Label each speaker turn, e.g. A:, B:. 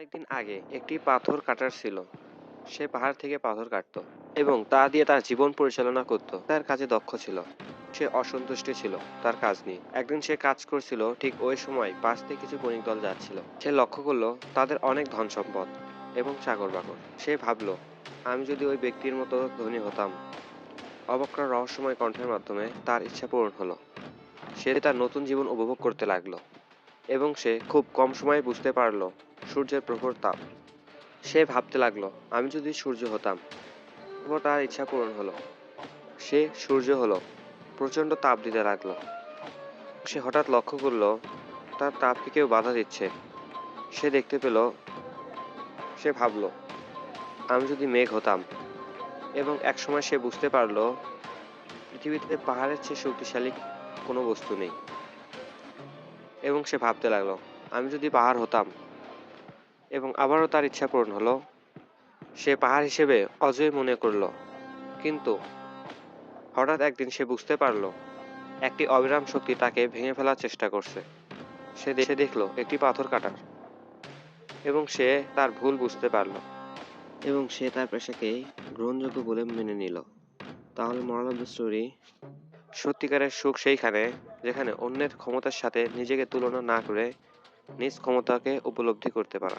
A: অনেকদিন আগে একটি পাথর কাটার ছিল। সে পাহাড় থেকে পাথর কাটতো এবং তা দিয়ে তার জীবন পরিচালনা করত। তার কাজে দক্ষ ছিল। সে অসন্তুষ্ট ছিল তার কাজ নিয়ে। একদিন সে কাজ করছিল, ঠিক ওই সময় পাশ দিয়ে কিছু বণিক দল যাচ্ছিল। সে লক্ষ্য করলো তাদের অনেক ধন সম্পদ এবং চাকর বাকর। সে ভাবলো, আমি যদি ওই ব্যক্তির মতো ধনী হতাম। অবাক করা রহস্যময় কণ্ঠের মাধ্যমে তার ইচ্ছা পূরণ হলো। সে তার নতুন জীবন উপভোগ করতে লাগলো এবং সে খুব কম সময়ে বুঝতে পারলো সূর্যের প্রখর তাপ। সে ভাবতে লাগলো, আমি যদি সূর্য হতাম। এবং তার ইচ্ছা পূরণ হলো। সে সূর্য হলো। প্রচন্ড তাপ দিতে লাগলো। সে হঠাৎ লক্ষ্য করলো তার তাপকে কেউ বাধা দিচ্ছে। সে দেখতে পেল। সে ভাবলো, আমি যদি মেঘ হতাম। এবং একসময় সে বুঝতে পারলো পৃথিবীতে পাহাড়ের চেয়ে শক্তিশালী কোনো বস্তু নেই। এবং সে ভাবতে লাগলো, আমি যদি পাহাড় হতাম। এবং আবারও তার ইচ্ছা পূরণ হলো। সে পাহাড় হিসেবে অজয় মনে করলো। কিন্তু হঠাৎ একদিন সে বুঝতে পারলো একটি অবিরাম শক্তি তাকে ভেঙে ফেলার চেষ্টা করছে। সে দেখলো একটি পাথর কাটার এবং সে তার ভুল বুঝতে পারলো এবং সে তার পেশাকে গ্রহণযোগ্য বলে মেনে নিল। তাহলে মোরাল অফ দ্য স্টোরি, সত্যিকারের সুখ সেইখানে যেখানে অন্যের ক্ষমতার সাথে নিজেকে তুলনা না করে নিজ ক্ষমতাকে উপলব্ধি করতে পারা।